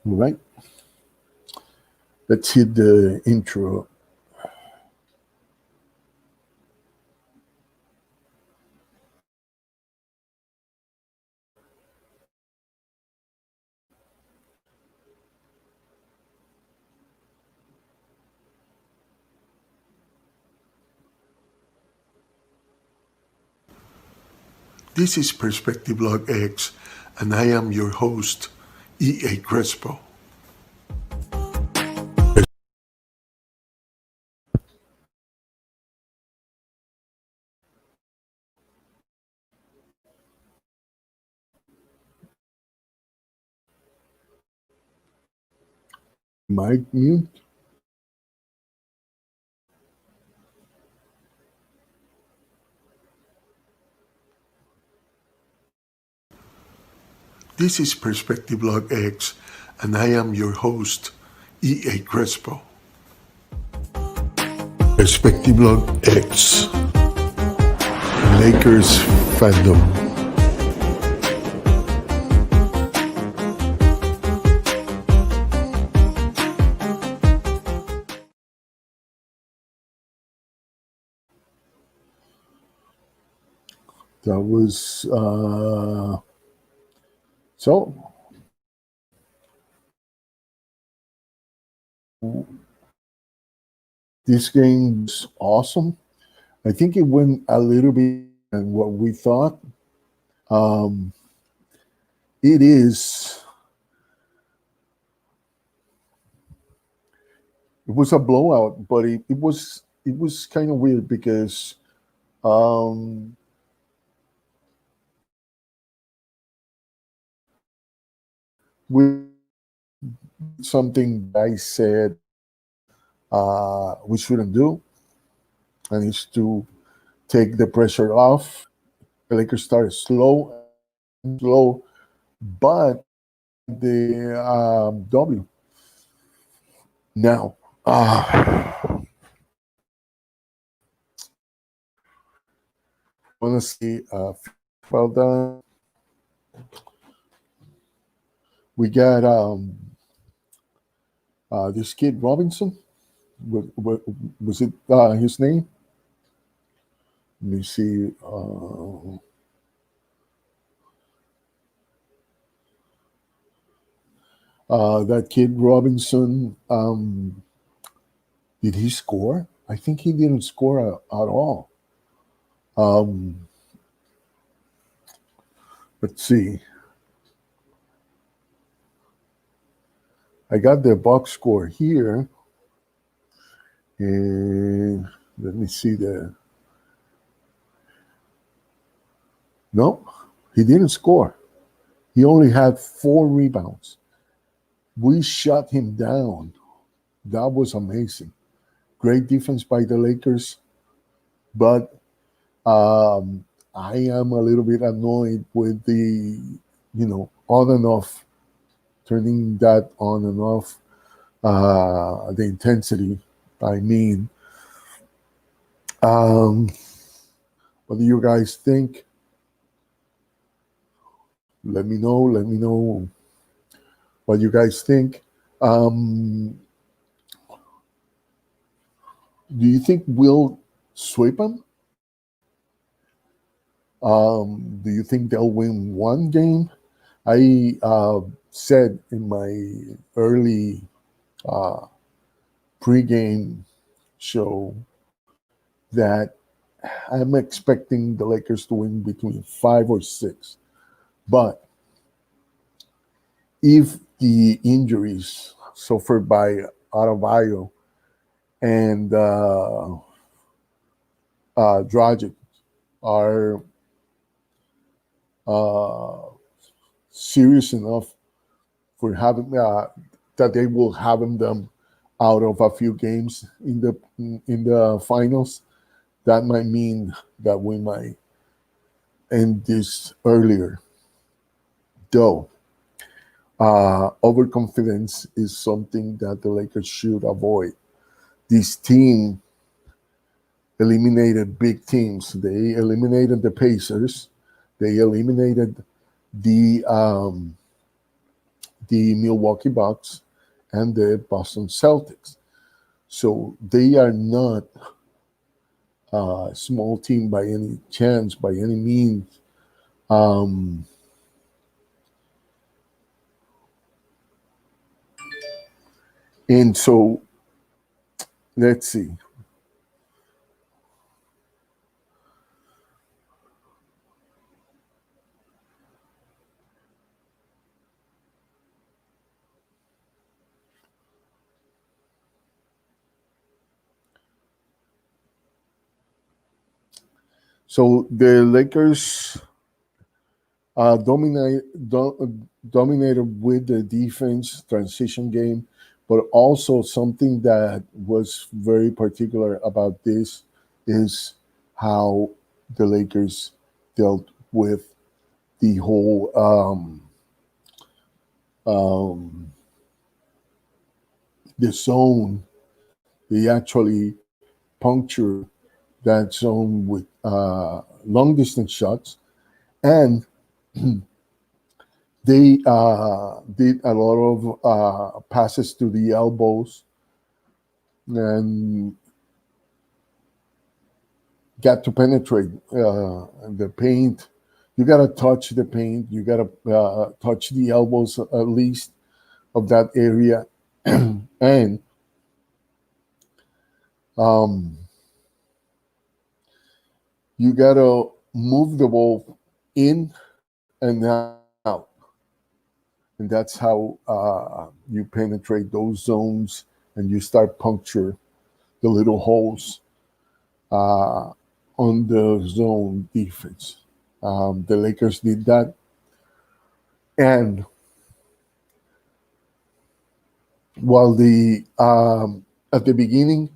All right, let's hit the intro. This is Perspective Log X, and I am your host, E.A. Crespo. Mic mute. This is Perspective Log X, and I am your host, E.A. Crespo. Perspective Log X, Lakers-fandom. That was so. This game's awesome. I think it went a little bit than what we thought. Um, it is. It was a blowout, but it was kind of weird because um, with something I said we shouldn't do, and it's to take the pressure off. The Lakers started slow, but the W. Now, I want to see well done. We got this kid Robinson. Was it his name? Let me see. That kid Robinson. Did he score? I think he didn't score at all. Um, let's see. I got the box score here, and let me see the. No, he didn't score. He only had 4 rebounds. We shut him down. That was amazing. Great defense by the Lakers, but I am a little bit annoyed with the, on and off, turning that on and off, the intensity. I mean, what do you guys think? Let me know. Let me know what you guys think. Do you think we'll sweep them? Do you think they'll win one game? I said in my early pregame show that I'm expecting the Lakers to win between 5 or 6. But if the injuries suffered by Adebayo and Dragic are serious enough for having that they will have them out of a few games in the finals, that might mean that we might end this earlier. Though overconfidence is something that the Lakers should avoid. This team eliminated big teams. They eliminated the Pacers. They eliminated the the Milwaukee Bucks and the Boston Celtics. So they are not a small team by any chance, by any means. Um, and so let's see. So the Lakers uh, dominate, dominated with the defense transition game, but also something that was very particular about this is how the Lakers dealt with the whole um, the zone. They actually puncture that zone with long distance shots, and they did a lot of passes to the elbows and got to penetrate the paint. You got to touch the paint. You got to touch the elbows at least of that area, and um, you got to move the ball in and out, and that's how you penetrate those zones and you start puncture the little holes uh, on the zone defense. The Lakers did that, and while the at the beginning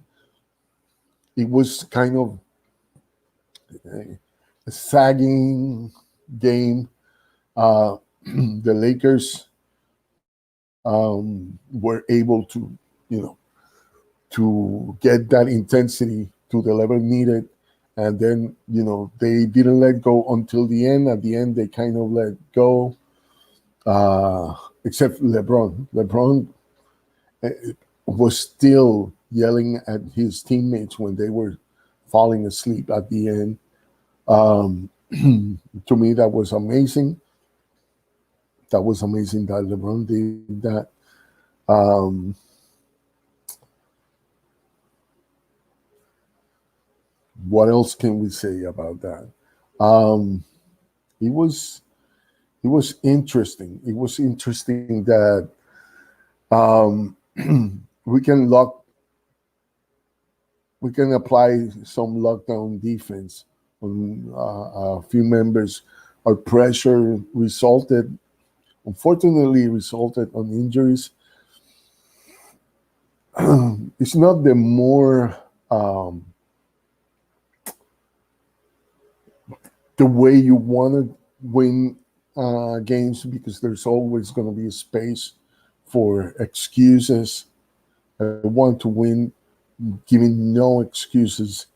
it was kind of a sagging game. The Lakers were able to, you know, to get that intensity to the level needed, and then they didn't let go until the end. At the end, they kind of let go, except LeBron. LeBron uh, was still yelling at his teammates when they were falling asleep at the end. Um, to me, that was amazing. That was amazing that LeBron did that. Um, what else can we say about that? Um, it was it was interesting. It was interesting that um, we can lock we can apply some lockdown defense on a few members. Our pressure unfortunately, resulted on injuries. It's not the more um, the way you want to win games, because there's always going to be a space for excuses. I want to win, giving no excuses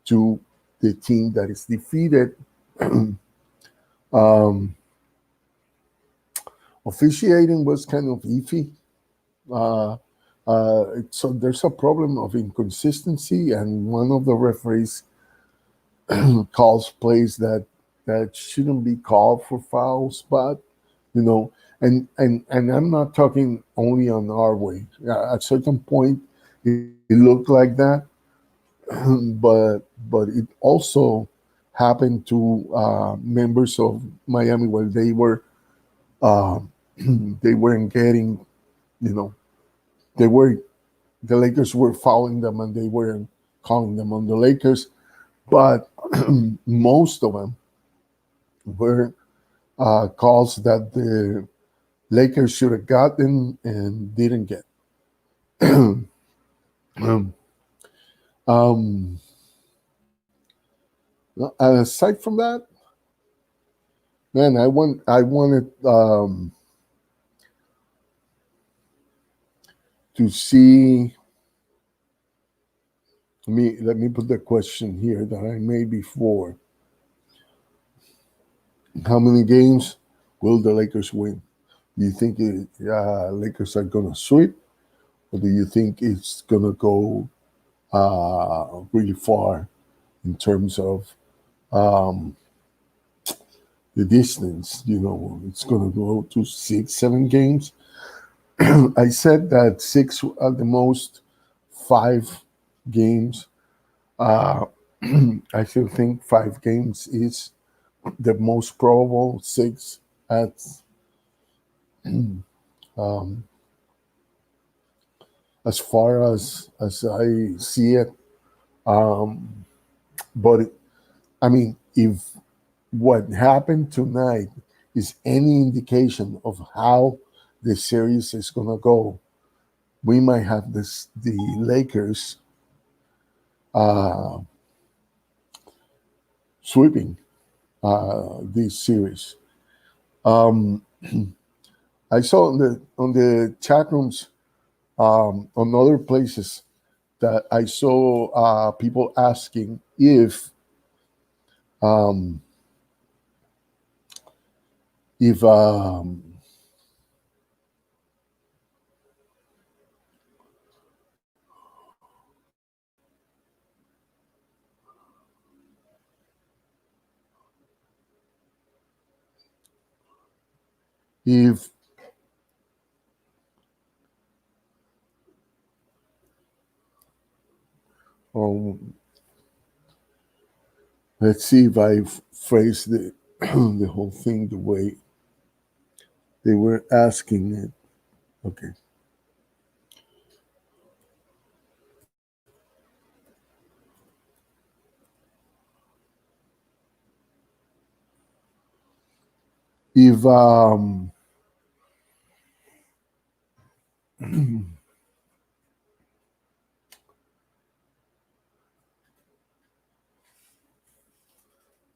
to the team that is defeated. um, Officiating was kind of iffy. Uh, so there's a problem of inconsistency, and one of the referees calls plays that shouldn't be called for fouls, but you know, and I'm not talking only on our way. At a certain point, it looked like that, but it also happened to members of Miami where uh, they weren't getting, you know, they were the Lakers were fouling them and they weren't calling them on the Lakers, but most of them were calls that the Lakers should have gotten and didn't get. um, Aside from that, man, I wanted to see. Let me put the question here that I made before. How many games will the Lakers win? Do you think Lakers are gonna sweep, or do you think it's gonna go really far in terms of um, the distance? It's gonna go to 6, 7 games. I said that six at the most, 5 games. Uh, I still think 5 games is the most probable. Six at um, as far as I see it. Um, but I mean, if what happened tonight is any indication of how the series is gonna go, we might have the Lakers uh, sweeping this series. Um, I saw on the chat rooms, on other places, that I saw people asking um, if if um, let's see if I phrase the the whole thing the way they were asking it. Okay. If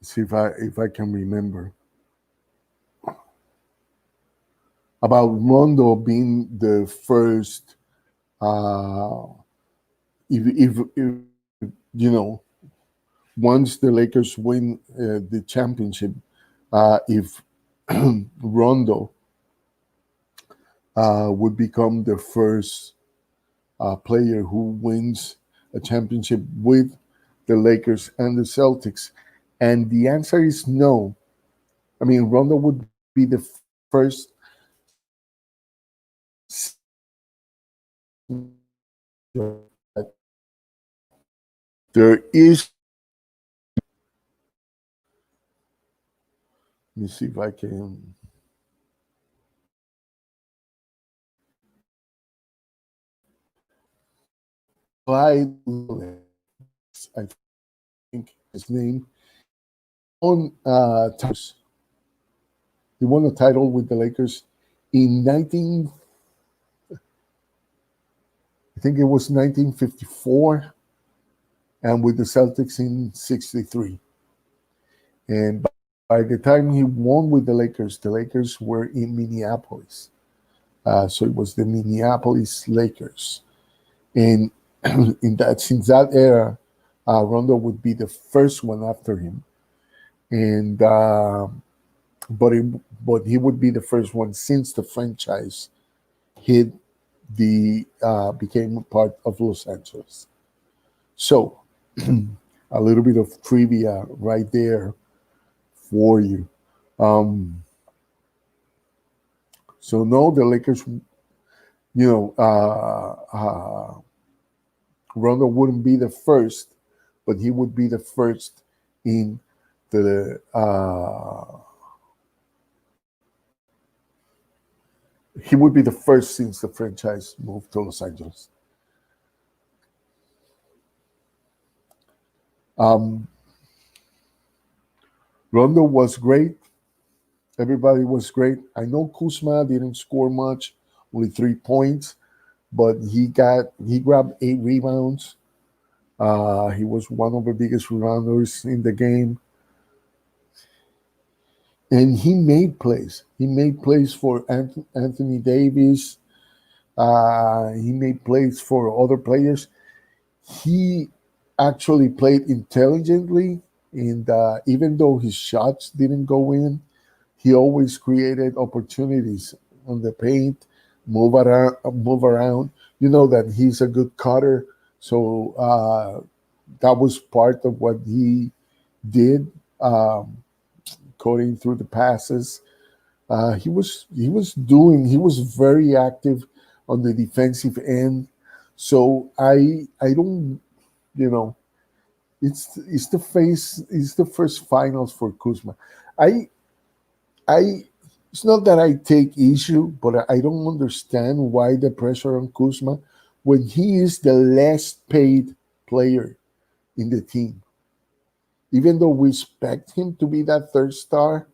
see if I can remember about Rondo being the first. If once the Lakers win the championship, if Rondo would become the first player who wins a championship with the Lakers and the Celtics, and the answer is no. I mean, Rondo would be the first. There is. Let me see if I can. Clyde, I think his name, on he won a title with the Lakers in 19. I think it was 1954, and with the Celtics in '63. And by the time he won with the Lakers were in Minneapolis. So it was the Minneapolis Lakers. And since that era, Rondo would be the first one after him. And but he would be the first one since the franchise hit the became part of Los Angeles. So a little bit of trivia right there for you. Um, so no, the Lakers, Rondo wouldn't be the first, but he would be the first in the. He would be the first since the franchise moved to Los Angeles. Um, Rondo was great. Everybody was great. I know Kuzma didn't score much, only 3 points, but he grabbed 8 rebounds. He was one of the biggest rebounders in the game, and he made plays. He made plays for Anthony Davis. He made plays for other players. He actually played intelligently, and even though his shots didn't go in, he always created opportunities on the paint, move around. You know that he's a good cutter, so that was part of what he did, cutting through the passes. He was very active on the defensive end. So I don't, you know it's the first finals for Kuzma. I I it's not that I take issue, but I don't understand why the pressure on Kuzma when he is the less paid player in the team. Even though we expect him to be that third star,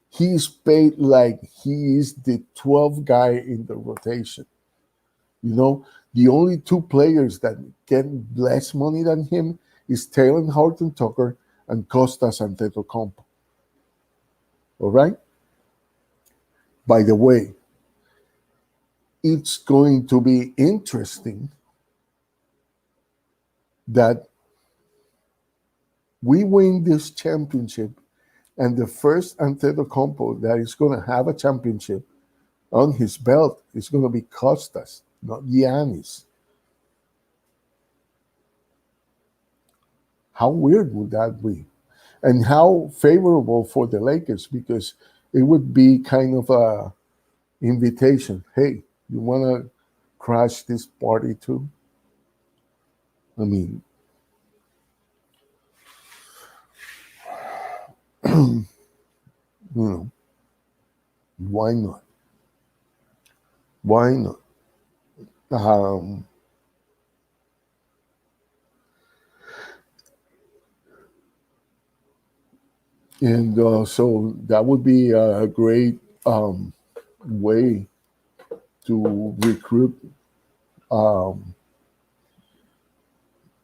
he is paid like he is the 12th guy in the rotation. You know, the only two players that get less money than him is Taylor Horton Tucker and Costas Antetokounmpo. All right. By the way, it's going to be interesting that we win this championship, and the first Antetokounmpo that is going to have a championship on his belt is going to be Costas, not Giannis. How weird would that be? And how favorable for the Lakers, because it would be kind of a invitation. Hey, you want to crash this party too? I mean, you know, why not? Why not? Um, and so that would be a great way to recruit um,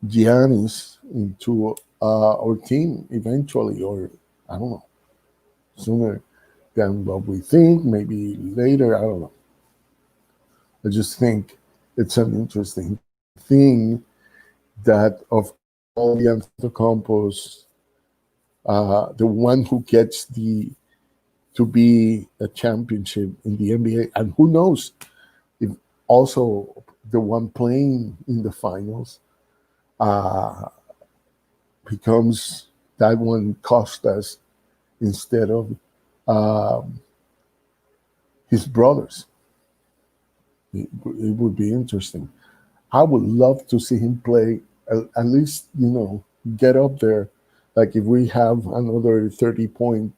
Giannis into our team eventually, or I don't know, sooner than what we think, maybe later, I don't know. I just think it's an interesting thing that of all the Antetokounmpos, the one who gets the to be a championship in the NBA, and who knows if also the one playing in the finals uh, becomes that one cost us instead of um, his brothers. It would be interesting. I would love to see him play at least, get up there. Like if we have another 30-point,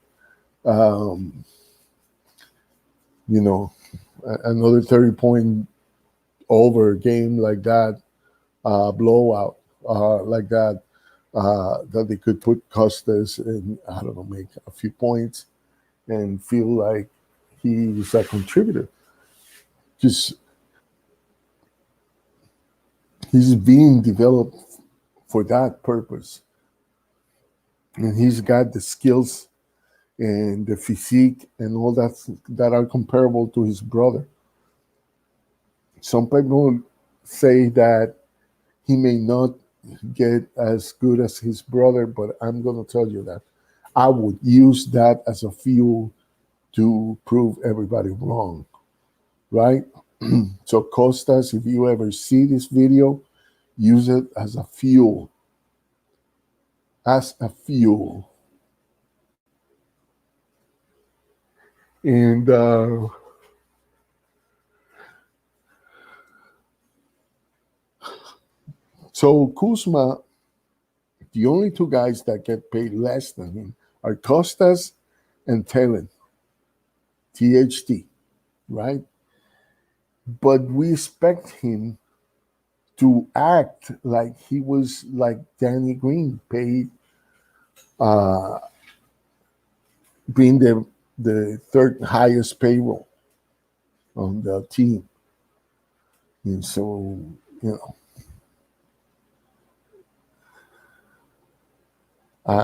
um, you know, another 30-point over game like that, blowout like that, that they could put Costas and I don't know, make a few points and feel like he's a contributor. Just he's being developed for that purpose, and he's got the skills and the physique and all that are comparable to his brother. Some people say that he may not get as good as his brother, but I'm going to tell you that I would use that as a fuel to prove everybody wrong, right? So, Costas, if you ever see this video, use it as a fuel. As a fuel. And so, Kuzma, the only two guys that get paid less than him are Costas and Talon, THT, right? But we expect him to act like he was like Danny Green, paid uh, being the third highest payroll on the team. And so, you know, I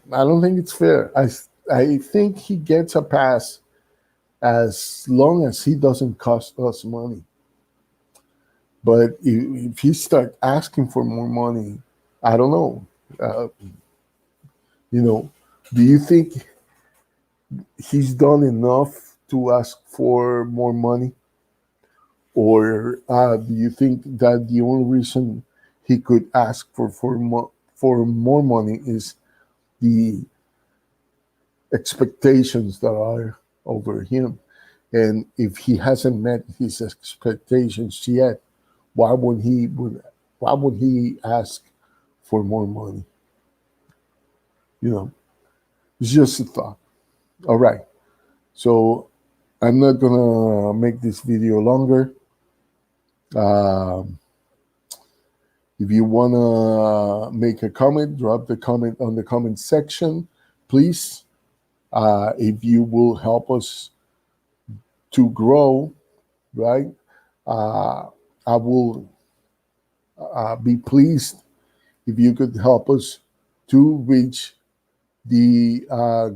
don't think it's fair. I think he gets a pass as long as he doesn't cost us money. But if he start asking for more money, I don't know. Uh, you know, do you think he's done enough to ask for more money? Or do you think that the only reason he could ask for more money is the expectations that are over him? And if he hasn't met his expectations yet, why would he ask for more money? It's just a thought. All right. So I'm not gonna make this video longer. Um, if you wanna make a comment, drop the comment on the comment section, please. If you will help us to grow, right? Uh, I will be pleased if you could help us to reach the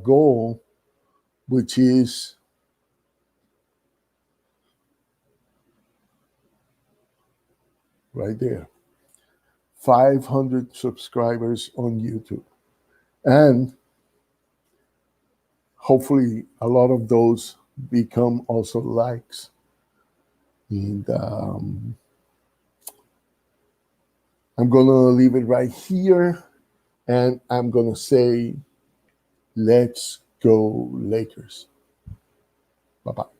goal, which is right there, 500 subscribers on YouTube. And hopefully a lot of those become also likes. And I'm going to leave it right here. And I'm going to say, let's go Lakers. Bye-bye.